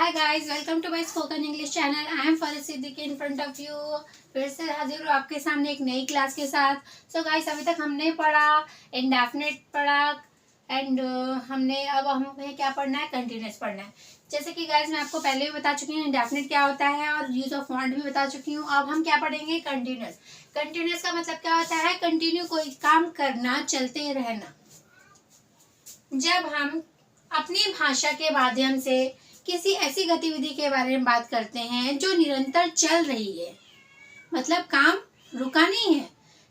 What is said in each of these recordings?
Hi guys, welcome to my spoken English channel. I am Farid Siddiqui in front of you. फिर से हाजिर हूँ आपके सामने एक नई क्लास के साथ। सो गाइस, अभी तक हमने पढ़ा इंडेफिनिट पढ़ा एंड अब हमें क्या पढ़ना है, कंटिन्यूस पढ़ना है। जैसे कि गाइस मैं आपको पहले भी बता चुकी हूँ इंडेफिनिट क्या होता है और यूज ऑफ वांट भी बता चुकी हूँ। अब हम क्या पढ़ेंगे, कंटिन्यूस। कंटिन्यूस का मतलब क्या होता है, कंटिन्यू कोई काम करना, चलते रहना। जब हम अपनी भाषा के माध्यम से किसी ऐसी गतिविधि के बारे में बात करते हैं जो निरंतर चल रही है, मतलब काम रुका नहीं है,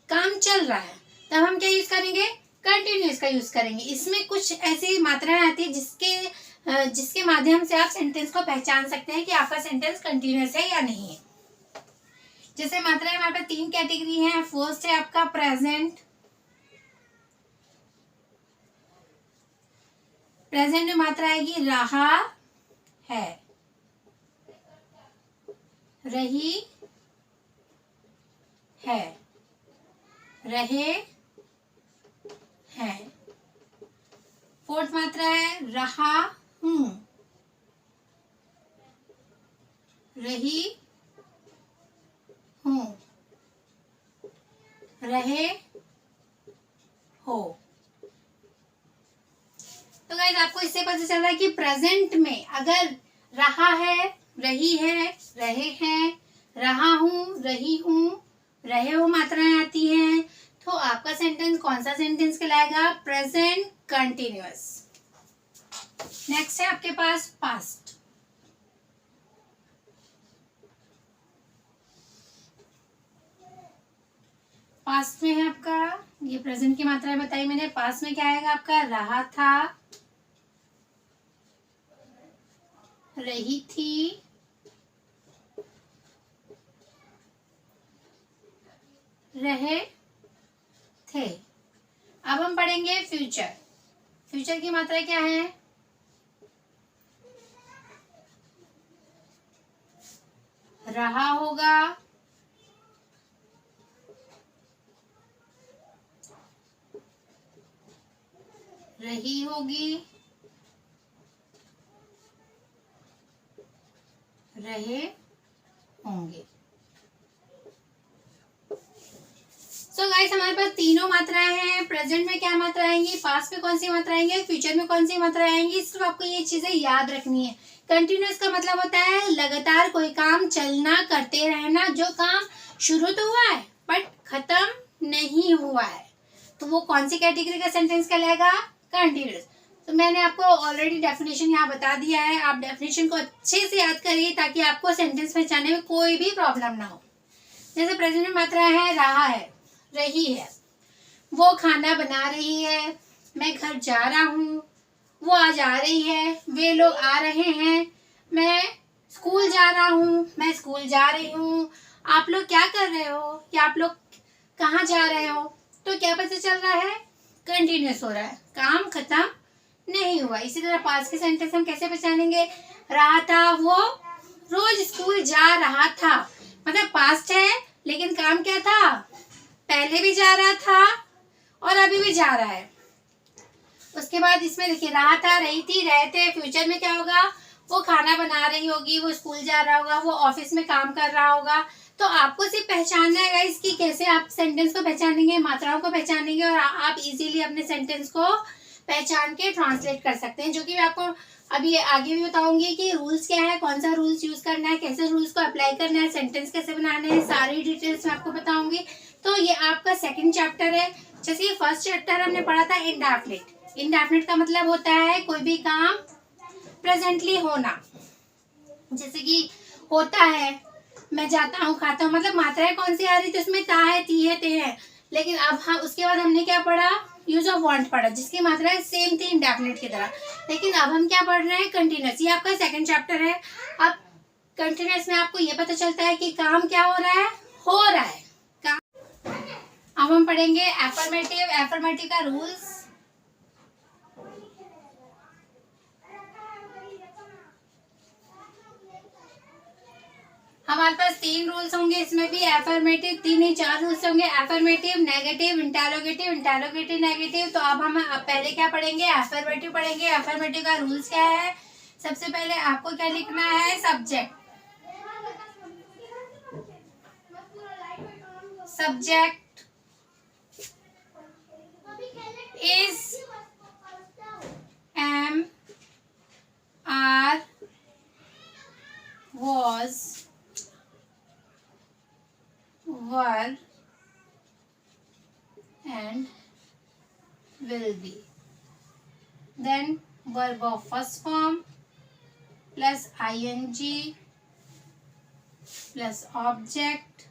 काम चल रहा है, तब हम क्या यूज करेंगे, कंटिन्यूस का यूज करेंगे। इसमें कुछ ऐसी मात्राएं आती है जिसके माध्यम से आप सेंटेंस को पहचान सकते हैं कि आपका सेंटेंस कंटिन्यूस है या नहीं है। जैसे मात्राएं हमारे पास 3 कैटेगरी है। फर्स्ट है आपका प्रेजेंट। प्रेजेंट में मात्रा आएगी रहा है, रही है, रहे हैं। फोर्थ मात्रा है रहा हूं, रही हूं, रहे हो। तो गाइस आपको इससे पता चल रहा है कि प्रेजेंट में अगर रहा है, रही है, रहे हैं, रहा हूं, रही हूं, रहे हो मात्राएं आती हैं, तो आपका सेंटेंस कौन सा सेंटेंस कहलाएगा, प्रेजेंट कंटिन्यूअस। नेक्स्ट है आपके पास पास्ट। पास्ट में है आपका, ये प्रेजेंट की मात्राएं बताई मैंने। पास्ट में क्या आएगा आपका, रहा था, रही थी, रहे थे। अब हम पढ़ेंगे फ्यूचर। फ्यूचर की मात्रा क्या है, रहा होगा, रही होगी, रहे होंगे। सो गाइस हमारे पास तीनों मात्राएं हैं। प्रेजेंट में क्या मात्रा आएंगी, पास्ट में कौन सी मात्रा आएंगी, फ्यूचर में कौन सी मात्रा आएंगी। सिर्फ आपको ये चीजें याद रखनी है। कंटिन्यूअस का मतलब होता है लगातार कोई काम चलना, करते रहना। जो काम शुरू तो हुआ है बट खत्म नहीं हुआ है, तो वो कौन सी कैटेगरी का सेंटेंस कहलाएगा, कंटिन्यूअस। तो मैंने आपको ऑलरेडी डेफिनेशन यहाँ बता दिया है। आप डेफिनेशन को अच्छे से याद करिए ताकि आपको सेंटेंस पहचानने में कोई भी प्रॉब्लम ना हो। जैसे प्रेजेंट में मात्रा है रहा है, रही है, वो खाना बना रही है, मैं घर जा रहा हूँ, वो आज आ रही है, वे लोग आ रहे हैं, मैं स्कूल जा रहा हूँ, मैं स्कूल जा रही हूँ, आप लोग क्या कर रहे हो या आप लोग कहाँ जा रहे हो। तो क्या पता चल रहा है, कंटिन्यूअस हो रहा है, काम खत्म नहीं हुआ। इसी तरह पास्ट के सेंटेंस हम कैसे पहचानेंगे, रहा था, वो रोज स्कूल जा रहा था, मतलब पास्ट है लेकिन काम क्या था, पहले भी जा रहा था और अभी भी जा रहा है। उसके बाद इसमें देखिए रहा था, रही थी, रहे थे। फ्यूचर में क्या होगा, वो खाना बना रही होगी, वो स्कूल जा रहा होगा, वो ऑफिस में काम कर रहा होगा। तो आपको सिर्फ पहचानना है गाइस कि कैसे आप सेंटेंस को पहचानेंगे, मात्राओं को पहचानेंगे और आप इजीली अपने सेंटेंस को पहचान के ट्रांसलेट कर सकते हैं। जो कि मैं आपको अभी आगे भी बताऊंगी कि रूल्स क्या है, कौन सा रूल्स यूज करना है, कैसे रूल्स को अप्लाई करना है, सेंटेंस कैसे बनाने हैं, सारी डिटेल्स मैं आपको बताऊंगी। तो ये आपका सेकंड चैप्टर है। जैसे ये फर्स्ट चैप्टर हमने पढ़ा था इंडेफिनिट। इंडेफिनिट का मतलब होता है कोई भी काम प्रेजेंटली होना। जैसे कि होता है, मैं जाता हूँ, खाता हूँ, मतलब मात्राएं कौन सी आ रही थी उसमें, ता है, ती है, ते है। लेकिन अब हम उसके बाद हमने क्या पढ़ा, यूज ऑफ वांट पढ़ा, जिसकी मात्राएं सेम थी इंडेफिनिट की तरह। लेकिन अब हम क्या पढ़ रहे हैं, कंटिन्यूअस। ये आपका सेकंड चैप्टर है। अब कंटिन्यूअस में आपको ये पता चलता है कि काम क्या हो रहा है, हो रहा है काम। अब हम पढ़ेंगे एफर्मेटिव। एफर्मेटिव का रूल्स। हमारे पास 3 रूल्स होंगे इसमें भी। एफर्मेटिव 3 ही 4 रूल्स होंगे। Affirmative, negative, interrogative, interrogative, negative. तो अब हम पहले क्या पढ़ेंगे, एफर्मेटिव पढ़ेंगे। एफर्मेटिव का रूल्स क्या है, सबसे पहले आपको क्या लिखना है, subject. Subject is am are was were and will be. Then verb of first form plus ing plus object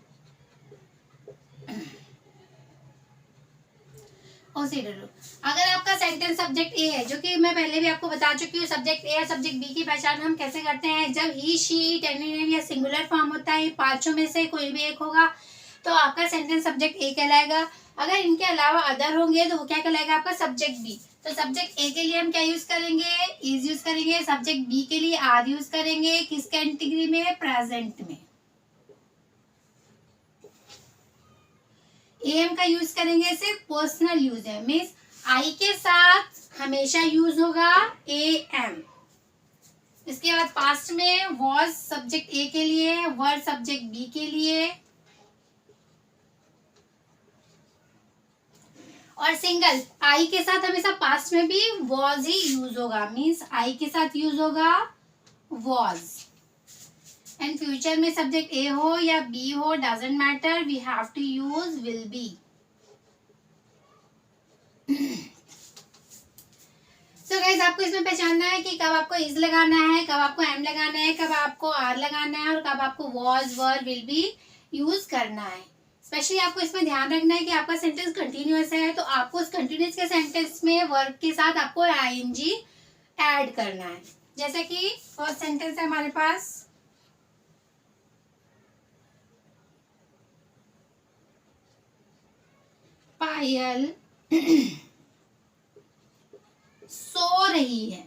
consider. अगर आपका सेंटेंस सब्जेक्ट ए है, जो कि मैं पहले भी आपको बता चुकी हूँ, सब्जेक्ट ए और सब्जेक्ट बी की पहचान हम कैसे करते हैं, जब ही शी इट एनी या सिंगुलर फॉर्म होता है, पांचों में से कोई भी एक होगा तो आपका सेंटेंस सब्जेक्ट ए कहलाएगा। अगर इनके अलावा अदर होंगे तो वो क्या कहलाएगा, आपका सब्जेक्ट बी। तो सब्जेक्ट ए के लिए हम क्या यूज करेंगे, इज यूज करेंगे। सब्जेक्ट बी के लिए आर यूज करेंगे। किस कैटेगरी में, प्रेजेंट में। एम का यूज करेंगे सिर्फ पर्सनल यूज है, मीन्स आई के साथ हमेशा यूज होगा ए एम। इसके बाद पास्ट में वॉज सब्जेक्ट ए के लिए, वर सब्जेक्ट बी के लिए, और सिंगल आई के साथ हमेशा पास्ट में भी वॉज ही यूज होगा, मीन्स आई के साथ यूज होगा वॉज। एंड फ्यूचर में सब्जेक्ट ए हो या बी हो, doesn't matter, we have to use will be. So guys, आपको इसमें पहचानना है कि कब आपको इज लगाना है, कब आपको एम लगाना है, कब आपको आर लगाना है, और कब आपको was were will be use करना है। स्पेशली आपको इसमें ध्यान रखना है कि आपका सेंटेंस कंटिन्यूअस है, तो आपको उस कंटिन्यूअस के सेंटेंस में वर्ब के साथ आपको आईएनजी ऐड करना है। जैसे कि फर्स्ट सेंटेंस है हमारे पास, पायल सो रही है।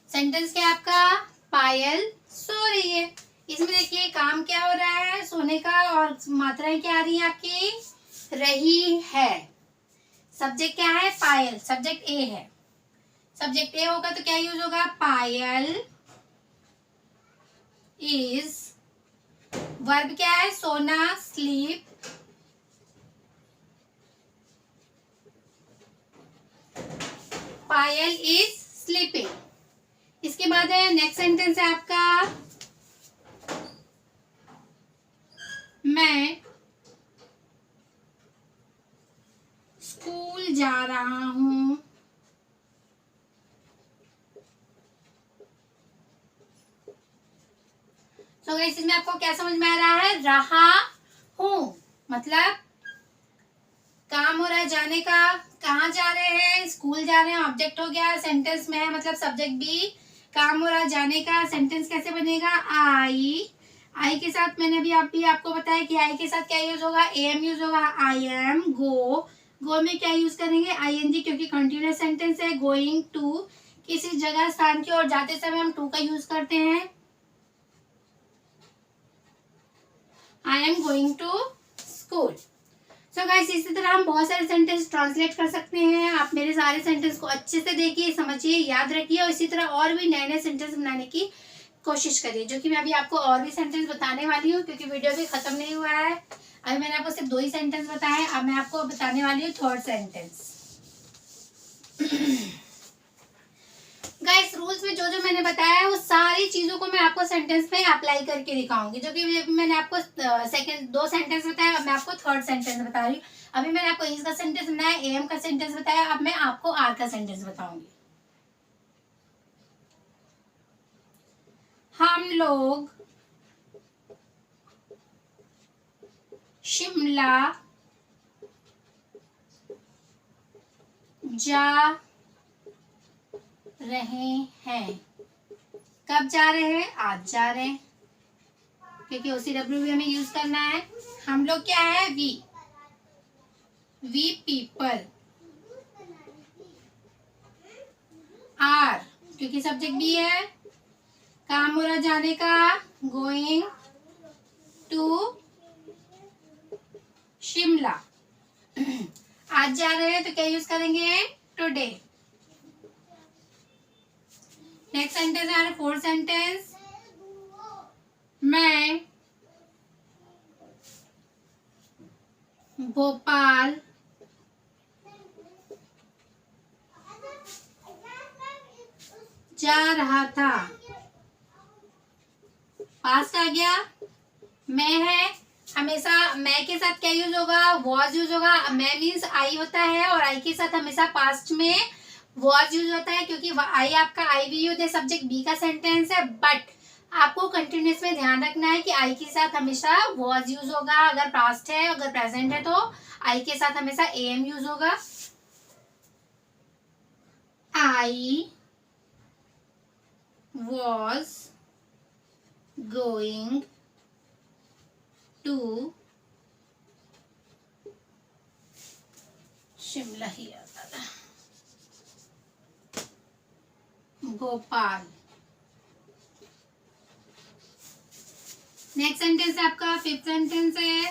सेंटेंस क्या है आपका, पायल सो रही है। इसमें देखिए काम क्या हो रहा है, सोने का, और मात्राएं क्या आ रही है आपकी, रही है। सब्जेक्ट क्या है, पायल, सब्जेक्ट ए है। सब्जेक्ट ए होगा तो क्या यूज होगा, पायल इज। वर्ब क्या है, सोना, स्लीप। Payal is sleeping. इसके बाद है नेक्स्ट सेंटेंस है आपका, मैं स्कूल जा रहा हूं। तो गाइस, इसमें आपको क्या समझ में आ रहा है, रहा हूं मतलब काम हो रहा है जाने का। कहाँ जा रहे हैं, स्कूल जा रहे हैं, ऑब्जेक्ट हो गया, सेंटेंस में है मतलब सब्जेक्ट बी। काम हो रहा है जाने का, सेंटेंस कैसे बनेगा, आई के साथ मैंने अभी आपको बताया कि आई के साथ क्या यूज होगा, एम यूज होगा। आई एम गो में क्या यूज करेंगे, आईएनजी, क्योंकि कंटिन्यूअस सेंटेंस है। गोइंग टू, किसी जगह स्थान की ओर जाते समय हम टू का यूज करते हैं। I am going to school. So guys, इसी तरह हम बहुत सारे सेंटेंस ट्रांसलेट कर सकते हैं। आप मेरे सारे सेंटेंस को अच्छे से देखिए, समझिए, याद रखिए, और इसी तरह और भी नए नए सेंटेंस बनाने की कोशिश करिए, जो कि मैं अभी आपको और भी सेंटेंस बताने वाली हूँ, क्योंकि वीडियो भी खत्म नहीं हुआ है। अभी मैंने आपको सिर्फ 2 ही सेंटेंस बताए हैं, अब मैं आपको बताने वाली हूँ थर्ड सेंटेंस। गाइस, रूल्स में जो जो मैंने बताया है वो सारी चीजों को मैं आपको सेंटेंस में अप्लाई करके दिखाऊंगी। जो कि मैंने आपको 2 सेंटेंस बताया, अब मैं आपको थर्ड सेंटेंस बता रही हूँ। अभी मैंने आपको इज का सेंटेंस बनाया, एम का सेंटेंस बताया, अब मैं आपको आर का सेंटेंस बताऊंगी। हम लोग शिमला जा रहे हैं। कब जा रहे हैं, आज जा रहे हैं, क्योंकि OCW भी हमें यूज करना है। हम लोग क्या है, वी पीपल। आर, क्योंकि सब्जेक्ट बी है, काम हो रहा जाने का, गोइंग टू शिमला। आज जा रहे हैं तो क्या यूज करेंगे? टुडे। नेक्स्ट सेंटेंस है फोर्थ सेंटेंस, मैं भोपाल जा रहा था। पास्ट आ गया, मैं है, हमेशा मैं के साथ क्या यूज होगा? वॉज यूज होगा। मैं मीन्स आई होता है और आई के साथ हमेशा पास्ट में वॉज यूज होता है, क्योंकि आई आपका आई वी यूज है, सब्जेक्ट बी का सेंटेंस है। बट आपको कंटिन्यूस में ध्यान रखना है कि आई के साथ हमेशा वॉज यूज होगा अगर पास्ट है, अगर प्रेजेंट है तो आई के साथ हमेशा एम यूज होगा। I was going to Shimla ही आता था, भोपाल। नेक्स्ट सेंटेंस है आपका फिफ्थ सेंटेंस है,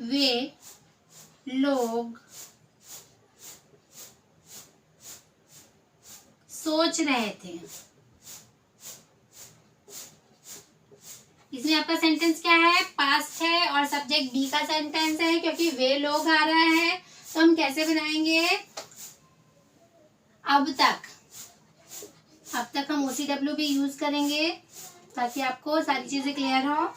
वे लोग सोच रहे थे। इसमें आपका सेंटेंस क्या है? पास्ट है और सब्जेक्ट बी का सेंटेंस है, क्योंकि वे लोग आ रहा है तो हम कैसे बनाएंगे? अब तक हम OCW भी यूज करेंगे ताकि आपको सारी चीजें क्लियर हो।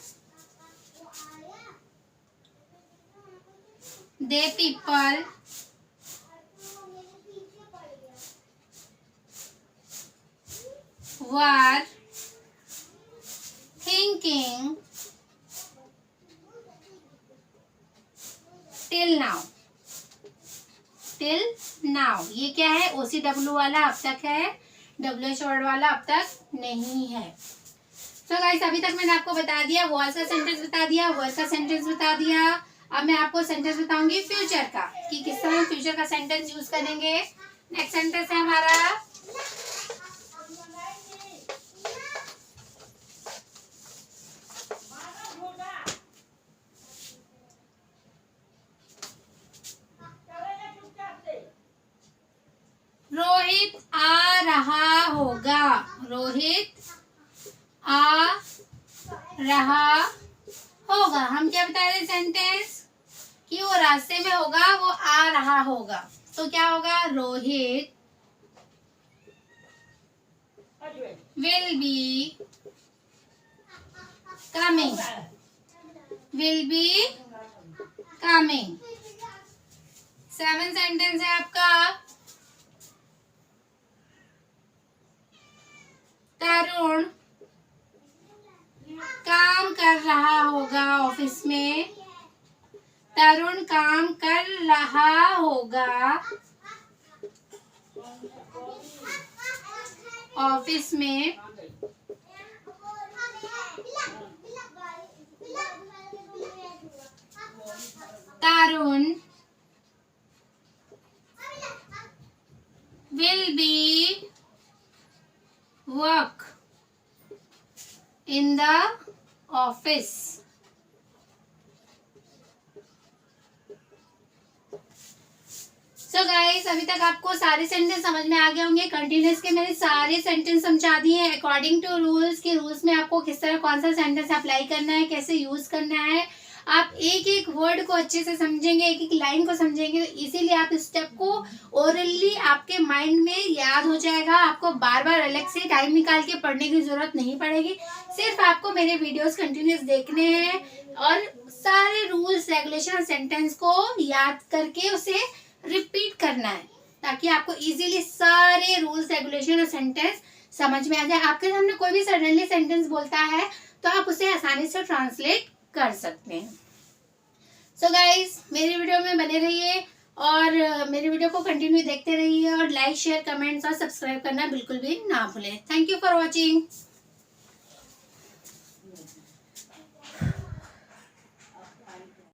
They people were thinking till now. ये क्या है? OCW वाला अब तक है, WH वर्ड वाला अब तक नहीं है। सो गाइस, अभी तक मैंने आपको बता दिया, वॉज का सेंटेंस बता दिया, वर का सेंटेंस बता दिया। अब मैं आपको सेंटेंस बताऊंगी फ्यूचर का, कि किस तरह फ्यूचर का सेंटेंस यूज करेंगे। नेक्स्ट सेंटेंस है हमारा, रोहित आ रहा होगा। रोहित आ रहा होगा। हम क्या बता रहे सेंटेंस? कि वो रास्ते में होगा, वो आ रहा होगा। तो क्या होगा? Rohit will be coming। Seven sentence है आपका, तरुण काम कर रहा होगा ऑफिस में। तरुण काम कर रहा होगा ऑफिस में। तरुण will be work in the office। So guys, अभी तक आपको सारे सेंटेंस समझ में आ गए होंगे। कंटिन्यूस के मैंने सारे सेंटेंस समझा दिए हैं अकॉर्डिंग टू रूल्स, के रूल्स में आपको किस तरह कौन सा सेंटेंस अप्लाई करना है, कैसे यूज करना है। आप एक एक वर्ड को अच्छे से समझेंगे, एक एक लाइन को समझेंगे, तो इसीलिए आप इस स्टेप को ओरली आपके माइंड में याद हो जाएगा। आपको बार बार अलग से टाइम निकाल के पढ़ने की जरूरत नहीं पड़ेगी। सिर्फ आपको मेरे वीडियोस कंटिन्यूस देखने हैं और सारे रूल्स रेगुलेशन सेंटेंस को याद करके उसे रिपीट करना है, ताकि आपको इजीली सारे रूल्स रेगुलेशन और सेंटेंस समझ में आ जाए। आपके सामने कोई भी सडनली सेंटेंस बोलता है तो आप उसे आसानी से ट्रांसलेट कर सकते हैं। सो गाइस, मेरे वीडियो में बने रहिए और मेरे वीडियो को कंटिन्यू देखते रहिए और लाइक शेयर कमेंट्स और सब्सक्राइब करना बिल्कुल भी ना भूलें। Thank you for watching.